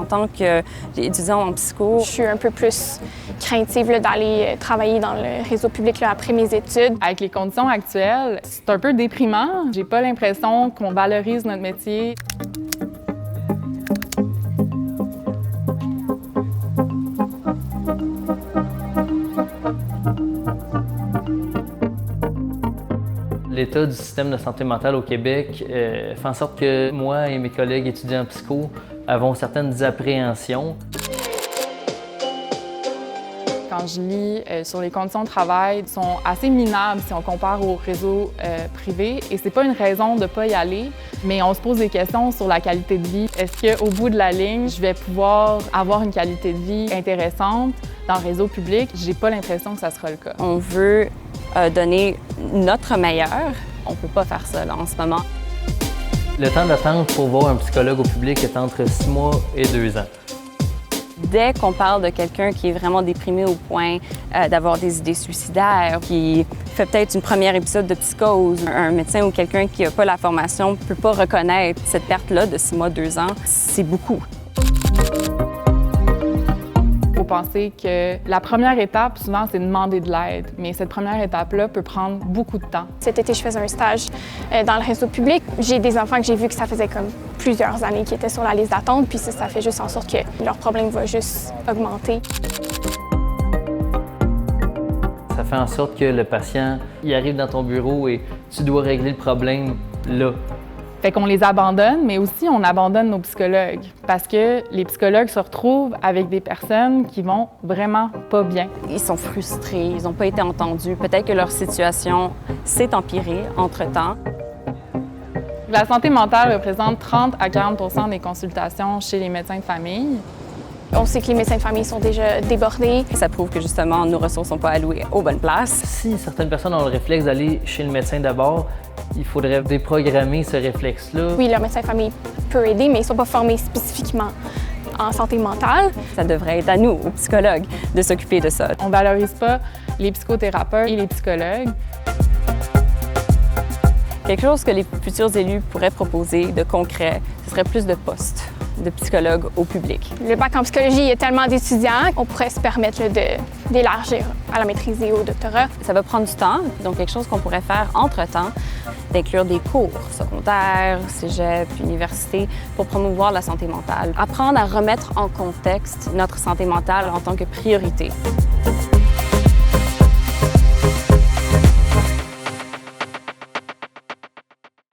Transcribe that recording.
tant qu'étudiant en psycho. Je suis un peu plus craintive d'aller travailler dans le réseau public après mes études. Avec les conditions actuelles, c'est un peu déprimant. J'ai pas l'impression qu'on valorise notre métier. L'état du système de santé mentale au Québec fait en sorte que moi et mes collègues étudiants en psycho avons certaines appréhensions. Quand je lis sur les conditions de travail, elles sont assez minables si on compare au réseau privé. Et c'est pas une raison de pas y aller, mais on se pose des questions sur la qualité de vie. Est-ce qu'au bout de la ligne, je vais pouvoir avoir une qualité de vie intéressante dans le réseau public? J'ai pas l'impression que ça sera le cas. On veut donner notre meilleur. On peut pas faire ça là, en ce moment. Le temps d'attente pour voir un psychologue au public est entre 6 mois et 2 ans. Dès qu'on parle de quelqu'un qui est vraiment déprimé au point d'avoir des idées suicidaires, qui fait peut-être une première épisode de psychose, un médecin ou quelqu'un qui n'a pas la formation ne peut pas reconnaître cette perte-là de 6 mois, 2 ans, c'est beaucoup. Il faut penser que la première étape, souvent, c'est de demander de l'aide. Mais cette première étape-là peut prendre beaucoup de temps. Cet été, je faisais un stage dans le réseau public. J'ai des enfants que j'ai vus que ça faisait comme plusieurs années qui étaient sur la liste d'attente, puis ça fait juste en sorte que leur problème va juste augmenter. Ça fait en sorte que le patient, il arrive dans ton bureau et tu dois régler le problème là. Fait qu'on les abandonne, mais aussi on abandonne nos psychologues parce que les psychologues se retrouvent avec des personnes qui vont vraiment pas bien. Ils sont frustrés, ils n'ont pas été entendus. Peut-être que leur situation s'est empirée entre-temps. La santé mentale représente 30 à 40 des consultations chez les médecins de famille. On sait que les médecins de famille sont déjà débordés. Ça prouve que justement nos ressources ne sont pas allouées aux bonnes places. Si certaines personnes ont le réflexe d'aller chez le médecin d'abord, il faudrait déprogrammer ce réflexe-là. Oui, le médecin de famille peut aider, mais ils ne sont pas formés spécifiquement en santé mentale. Ça devrait être à nous, aux psychologues, de s'occuper de ça. On ne valorise pas les psychothérapeutes et les psychologues. Quelque chose que les futurs élus pourraient proposer de concret, ce serait plus de postes de psychologues au public. Le bac en psychologie, il y a tellement d'étudiants, on pourrait se permettre d'élargir à la maîtrise et au doctorat. Ça va prendre du temps, donc quelque chose qu'on pourrait faire entre-temps, d'inclure des cours secondaires, cégep, université, pour promouvoir la santé mentale. Apprendre à remettre en contexte notre santé mentale en tant que priorité.